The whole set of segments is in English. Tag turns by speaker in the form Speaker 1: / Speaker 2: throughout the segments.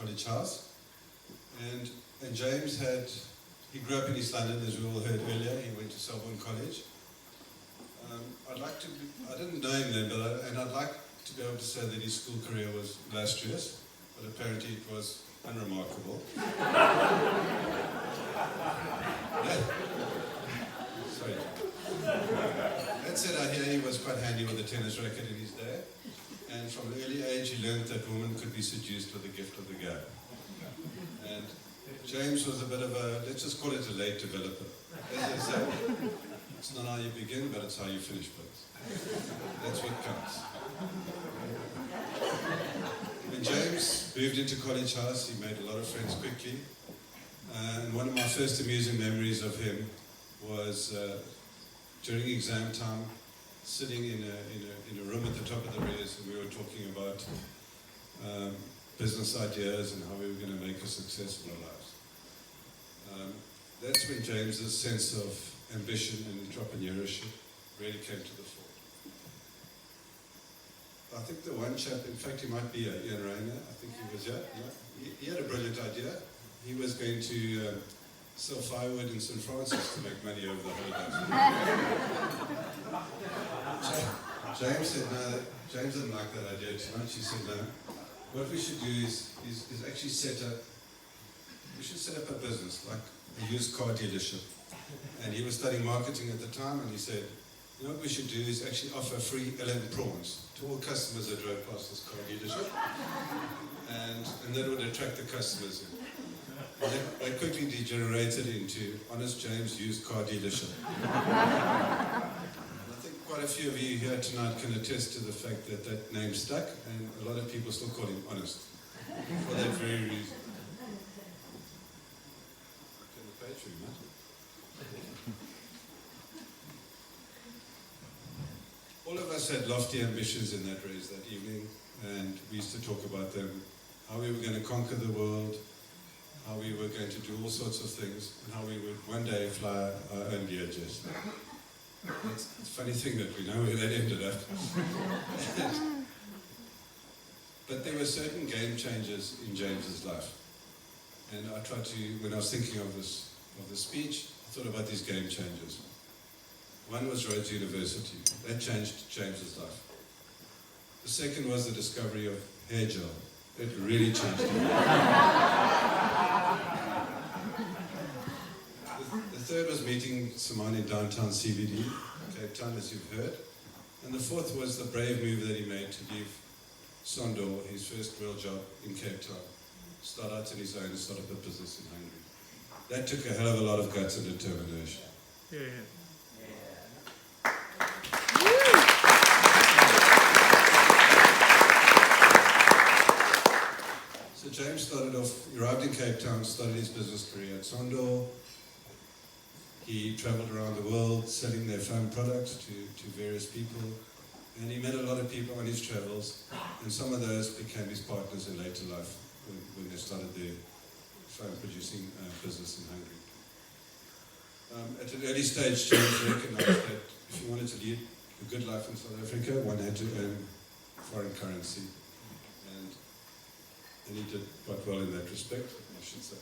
Speaker 1: College House. And James he grew up in East London, as we all heard earlier. He went to Selborne College. I didn't know him then, and I'd like to be able to say that his school career was illustrious, but apparently it was unremarkable. Sorry. That said, I hear he was quite handy with a tennis racket in his day, and from an early age he learned that women could be seduced with the gift of the gab. And James was a bit of a, let's just call it a late developer. As they say, it's not how you begin, but it's how you finish books. That's what counts. When James moved into College House, he made a lot of friends quickly. And one of my first amusing memories of him was during exam time, sitting in a room at the top of the res, and we were talking about business ideas and how we were going to make a success in our lives. That's when James's sense of ambition and entrepreneurship really came to the fore. I think the one chap, in fact he might be Ian Rayner, I think he was, he had a brilliant idea. He was going to sell firewood in St. Francis to make money over the holidays. James said no, James didn't like that idea too much. He said no, what we should do is actually set up a business, like a used car dealership. And he was studying marketing at the time, and he said, you know what we should do is actually offer free LM prawns to all customers that drove past this car dealership. And that would attract the customers in. They quickly degenerated into Honest James Used Car Dealership. I think quite a few of you here tonight can attest to the fact that that name stuck, and a lot of people still call him Honest for that very reason. Turn the page for you, mate. All of us had lofty ambitions in that race that evening, and we used to talk about them, how we were going to conquer the world, how we were going to do all sorts of things, and how we would one day fly our own Learjet. It's a funny thing that we know where that ended up. But there were certain game changers in James's life. And I tried to, when I was thinking of this speech, I thought about these game changers. One was Rhodes University. That changed James's life. The second was the discovery of hair gel. It really changed him. The third was meeting Simone in downtown CBD, Cape Town, as you've heard. And the fourth was the brave move that he made to leave Sondor, his first real job in Cape Town, start out on his own and start up a business in Hungary. That took a hell of a lot of guts and determination.
Speaker 2: Yeah.
Speaker 1: So James started off, he arrived in Cape Town, started his business career at Sondor. He travelled around the world selling their phone products to various people. And he met a lot of people on his travels, and some of those became his partners in later life when they started their phone producing business in Hungary. At an early stage, James recognized that if you wanted to lead a good life in South Africa, one had to earn foreign currency. And he did quite well in that respect, I should say.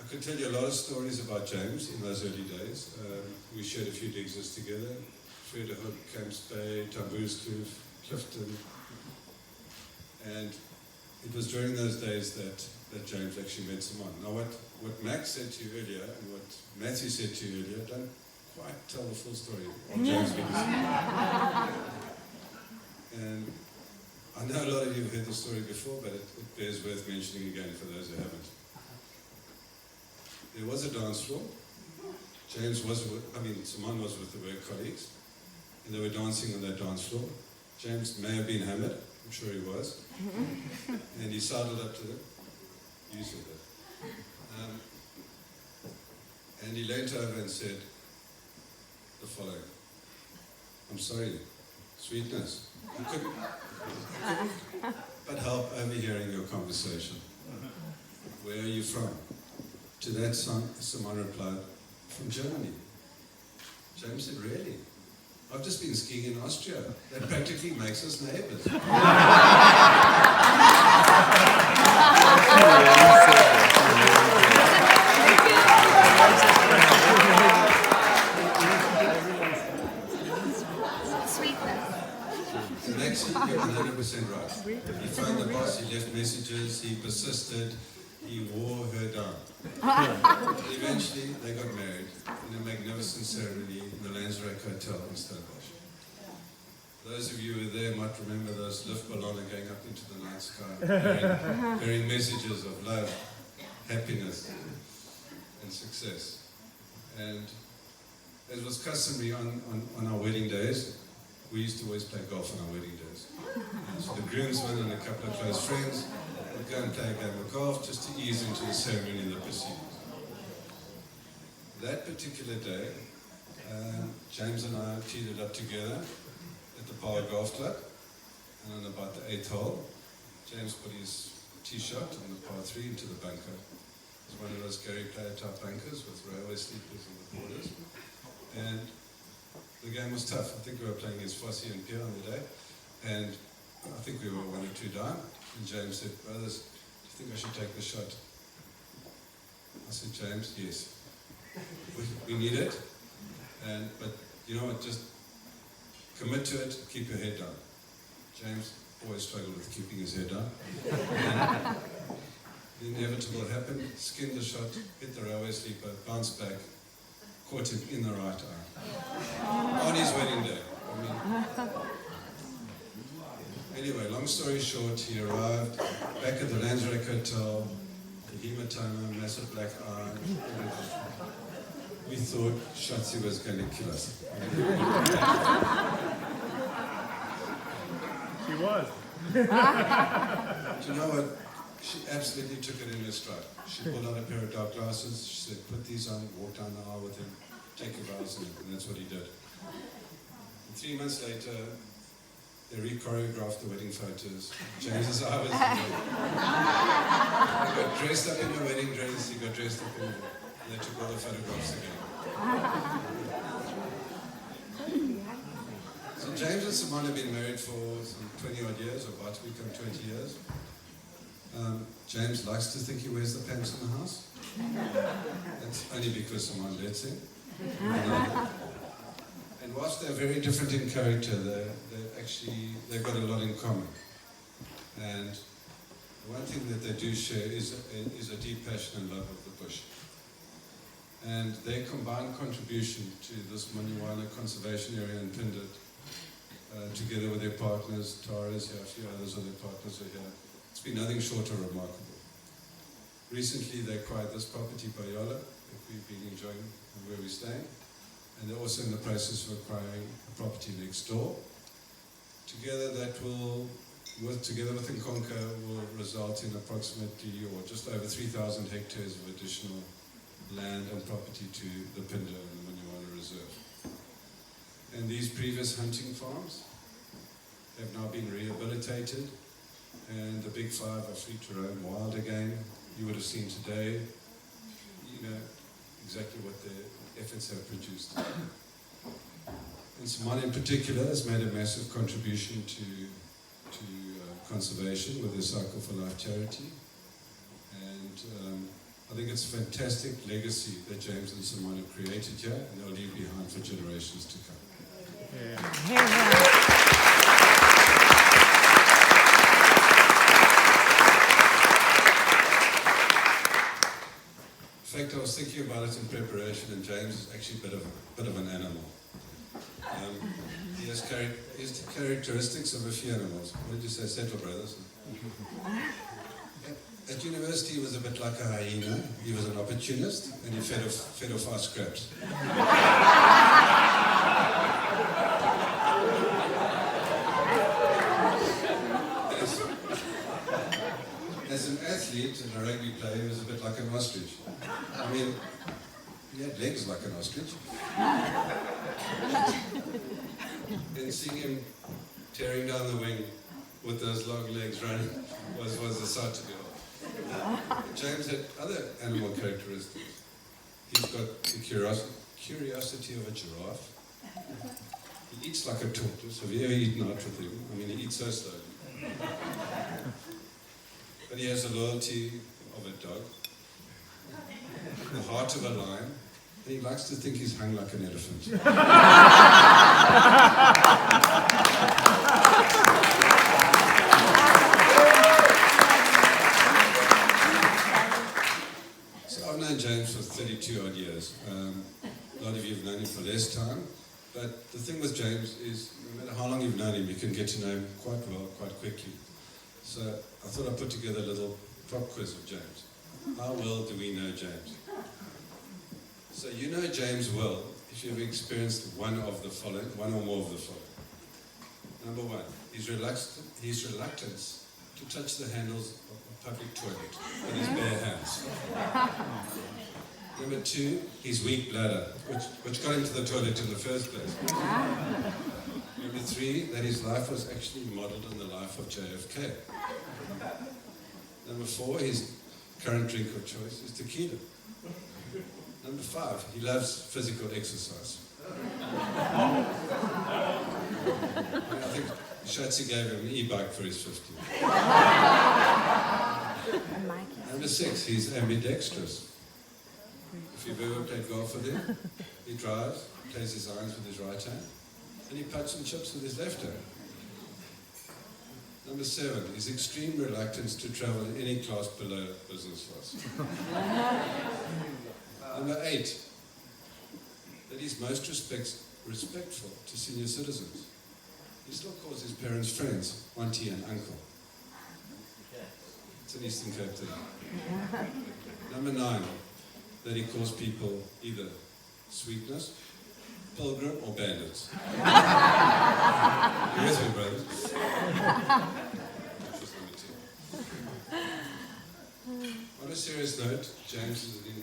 Speaker 1: I could tell you a lot of stories about James in those early days. We shared a few digs together. Frederhoek, Camps Bay, Tamboerskloof, Clifton. And it was during those days that James actually met Simone. Now what Max said to you earlier and what Matthew said to you earlier don't quite tell the full story of James being And I know a lot of you have heard the story before, but it bears worth mentioning again for those who haven't. There was a dance floor. Simone was with the work colleagues, and they were dancing on that dance floor. James may have been hammered, I'm sure he was, and he sidled up to them. You said that. And he leant over and said the following: "I'm sorry, sweetness, I couldn't but help overhearing your conversation. Where are you from?" To that, Simone replied, "From Germany." James said, "Really? I've just been skiing in Austria. That practically makes us neighbors." messages, he persisted, he wore her down. Eventually, they got married in a magnificent ceremony in the Landsrijk Hotel in Stellenbosch. Those of you who were there might remember those lift balloons going up into the night sky, bearing messages of love, happiness, and success. And as was customary on our wedding days, we used to always play golf on our wedding days. So the groomsmen and a couple of close friends would go and play a game of golf just to ease into the ceremony and the proceedings. That particular day, James and I teed it up together at the Power Golf Club, and on about the 8th hole, James put his tee shot on the par 3 into the bunker. It was one of those Gary Player type bunkers with railway sleepers on the borders. And the game was tough. I think we were playing against Fossey and Pierre on the day, and I think we were 1 or 2 down. And James said, "Brothers, do you think I should take the shot?" I said, "James, yes. We need it, but you know what, just commit to it, keep your head down." James always struggled with keeping his head down. And the inevitable happened, skinned the shot, hit the railway sleeper, bounced back, caught him in the right eye. On his wedding day. Anyway, long story short, he arrived back at the Landsrijk Hotel, the hematoma, massive black eye. We thought Shatsi was going to kill us.
Speaker 2: She was.
Speaker 1: Do you know what? She absolutely took it in her stride. She pulled out a pair of dark glasses. She said, "Put these on, walk down the aisle with him, take your vows in it." And that's what he did. And 3 months later, they re-choreographed the wedding photos. James's eye was there. He got dressed up in the wedding dress, he got dressed up in they took all the photographs again. So James and Simone have been married for some 20 odd years, or about to become 20 years. James likes to think he wears the pants in the house. That's only because Simone lets him. And whilst they're very different in character, they've got a lot in common. And one thing that they do share is a deep passion and love of the bush. And their combined contribution to this Moniwana conservation area in Pindit, together with their partners, Tara's here, a few others of their partners are here, it's been nothing short of remarkable. Recently they acquired this property by Yola, that we've been enjoying and where we're staying, and they're also in the process of acquiring a property next door. Together that will, together with Nkonka, will result in approximately, or just over 3,000 hectares of additional land and property to the Pinda and the Moniwana Reserve. And these previous hunting farms have now been rehabilitated, and the big five are free to roam wild again. You would have seen today, exactly what their efforts have produced. And Simone in particular has made a massive contribution to conservation with the Cycle for Life charity. And I think it's a fantastic legacy that James and Simone have created here, and they'll leave behind for generations to come. In fact, I was thinking about it in preparation, and James is actually a bit of an animal. He has the characteristics of a few animals. What did you say, Settle Brothers? At university, he was a bit like a hyena. He was an opportunist, and he fed off our scraps. As an athlete and a rugby player, he was a bit like an ostrich. I mean, he had legs like an ostrich. And seeing him tearing down the wing with those long legs running was a sight to behold. James had other animal characteristics. He's got the curiosity of a giraffe. He eats like a tortoise. Have you ever eaten out with him? I mean, he eats so slowly. But he has the loyalty of a dog, the heart of a lion, and he likes to think he's hung like an elephant. 32 odd years. A lot of you have known him for less time, but the thing with James is, no matter how long you've known him, you can get to know him quite well, quite quickly. So I thought I'd put together a little pop quiz of James. How well do we know James? So you know James well if you've experienced one or more of the following. Number one, his reluctance to touch the handles of a public toilet with his bare hands. Number two, his weak bladder, which got him to the toilet in the first place. Number three, that his life was actually modelled on the life of JFK. Number four, his current drink of choice is tequila. Number five, he loves physical exercise. I think Schatzi gave him an e-bike for his 50th. Number six, he's ambidextrous. If you've ever played golf with him, he drives, plays his irons with his right hand, and he puts and chips with his left hand. Number seven, his extreme reluctance to travel in any class below business class. Number eight, that he's most respectful to senior citizens. He still calls his parents friends, auntie and uncle. It's an Eastern Cape thing. Number nine, that he calls people either sweetness, pilgrim, or bandits. You with me, brothers? On a serious note, James is an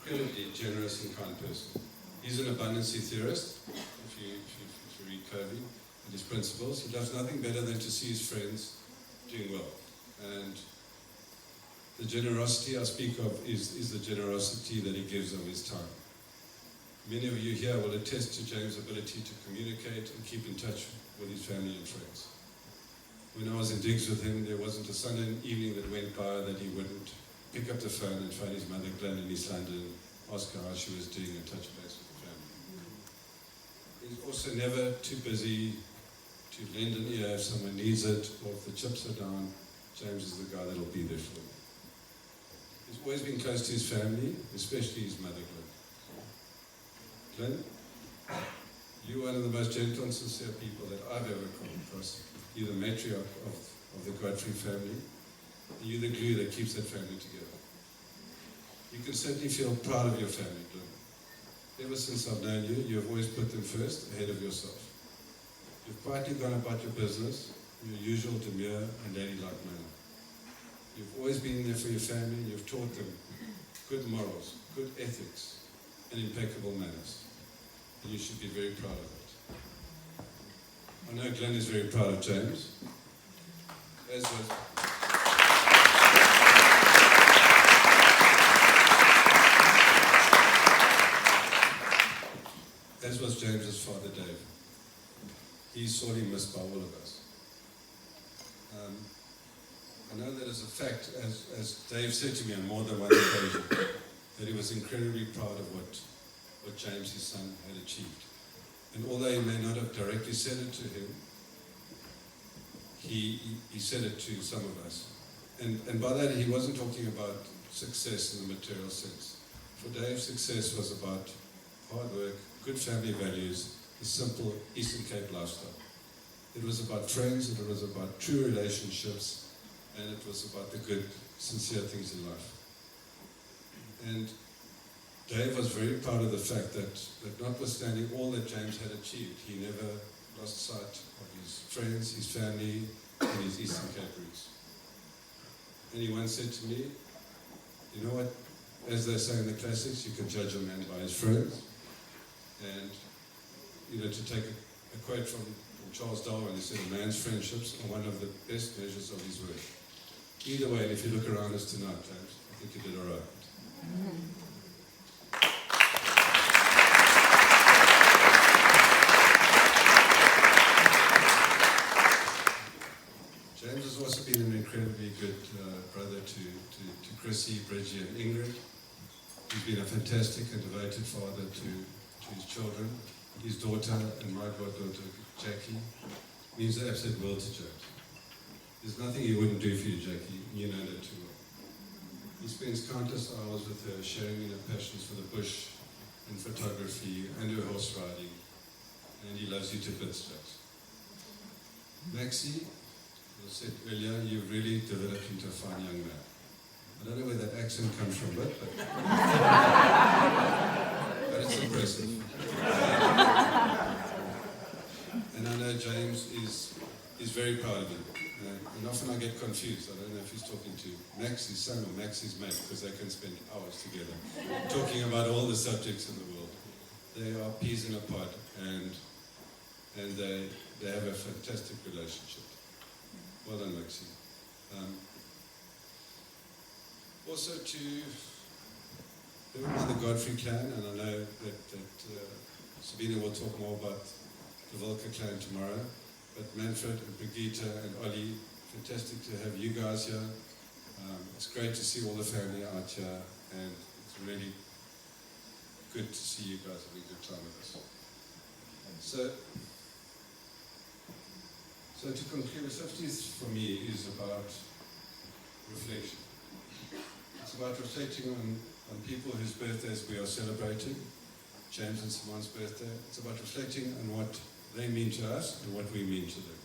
Speaker 1: incredibly generous and kind person. He's an abundancy theorist, if you read Covey and his principles. He loves nothing better than to see his friends doing well. And the generosity I speak of is the generosity that he gives of his time. Many of you here will attest to James' ability to communicate and keep in touch with his family and friends. When I was in digs with him, there wasn't a Sunday evening that went by that he wouldn't pick up the phone and phone his mother, Glenn, in East London, ask her how she was doing and touch base with the family. He's also never too busy to lend an ear if someone needs it, or if the chips are down, James is the guy that'll be there for them. He's always been close to his family, especially his mother, Glenn. Glenn, you're one of the most gentle and sincere people that I've ever come across. You're the matriarch of the Godfrey family, and you're the glue that keeps that family together. You can certainly feel proud of your family, Glenn. Ever since I've known you, you've always put them first, ahead of yourself. You've quietly gone about your business in your usual demure and ladylike manner. You've always been there for your family, and you've taught them good morals, good ethics, and impeccable manners. And you should be very proud of it. I know Glenn is very proud of James, as was James's father, Dave. He's sorely missed by all of us. I know that as a fact, as Dave said to me on more than one occasion, that he was incredibly proud of what James, his son, had achieved. And although he may not have directly said it to him, he said it to some of us. And by that, he wasn't talking about success in the material sense. For Dave, success was about hard work, good family values, a simple Eastern Cape lifestyle. It was about friends, it was about true relationships, and it was about the good, sincere things in life. And Dave was very proud of the fact that notwithstanding all that James had achieved, he never lost sight of his friends, his family, and his Eastern Cape roots. And he once said to me, you know what, as they say in the classics, you can judge a man by his friends. And, to take a quote from Charles Darwin, he said, a man's friendships are one of the best measures of his worth. Either way, and if you look around us tonight, James, I think you did all right. James has also been an incredibly good brother to Chrissy, Bridgie, and Ingrid. He's been a fantastic and devoted father to his children. His daughter and my goddaughter, Jackie, means the absolute world to James. There's nothing he wouldn't do for you, Jackie. You know that too well. He spends spends countless hours with her, sharing in her passions for the bush and photography and her horse riding, and he loves you to bits, Jax. Maxie, as I said earlier, you've really developed into a fine young man. I don't know where that accent comes from, but it's impressive. And I know James is very proud of him. And often I get confused. I don't know if he's talking to Maxie's son or Maxie's mate, because they can spend hours together talking about all the subjects in the world. They are peas in a pod, and they have a fantastic relationship. Well done, Maxie. Also to everyone in the Godfrey clan, and I know that Sabina will talk more about the Volker clan tomorrow, but Manfred and Brigitte and Ollie, fantastic to have you guys here. It's great to see all the family out here, and it's really good to see you guys having a good time with us. So to conclude, the 50th for me is about reflection. It's about reflecting on people whose birthdays we are celebrating, James and Simone's birthday. It's about reflecting on what they mean to us and what we mean to them.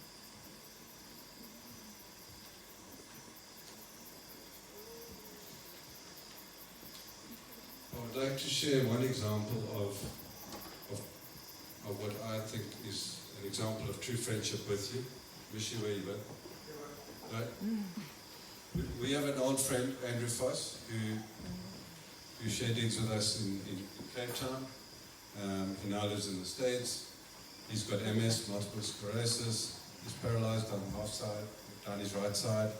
Speaker 1: I would like to share one example of what I think is an example of true friendship with you. Miss you where you were. Right? We have an old friend, Andrew Foss, who shared digs with us in Cape Town. He now lives in the States. He's got MS, multiple sclerosis. He's paralyzed on the half side, down his right side.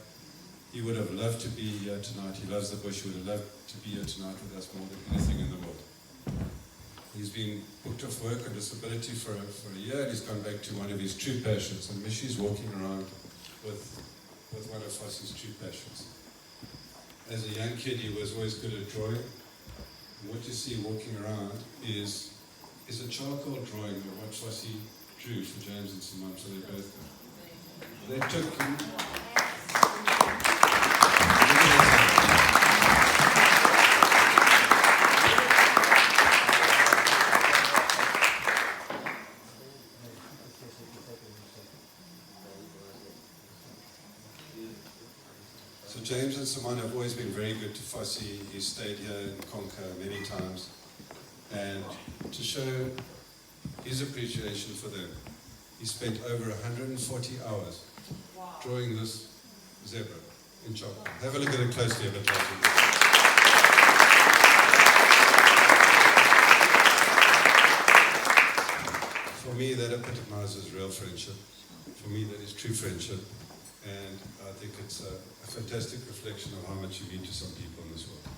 Speaker 1: He would have loved to be here tonight. He loves the bush. He would have loved to be here tonight with us more than anything in the world. He's been booked off work on disability for a year, and he's gone back to one of his true passions. And Mishy's walking around with one of Foss's true passions. As a young kid, he was always good at drawing. And what you see walking around is a charcoal drawing of what Fossi drew for James and Simone for their birthday. They took him. So James and Simone have always been very good to Fossi. He's stayed here in Conca many times. And to show his appreciation for them, he spent over 140 hours drawing this zebra in chocolate. Have a look at it closely a bit later. For me, that epitomizes real friendship. For me, that is true friendship. And I think it's a fantastic reflection of how much you mean to some people in this world.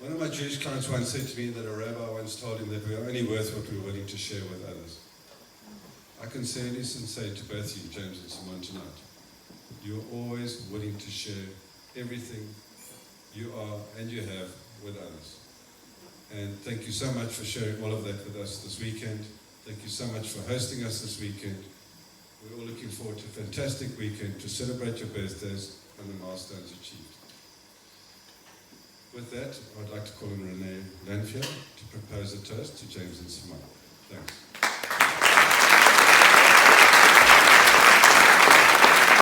Speaker 1: One of my Jewish clients once said to me that a rabbi once told him that we are only worth what we're willing to share with others. I can say this and say to both you, James and Simone, tonight, you're always willing to share everything you are and you have with others. And thank you so much for sharing all of that with us this weekend. Thank you so much for hosting us this weekend. We're all looking forward to a fantastic weekend to celebrate your birthdays and the milestones achieved. With that, I'd like to call on Renee Lanfield to propose a toast to James and Simone. Thanks.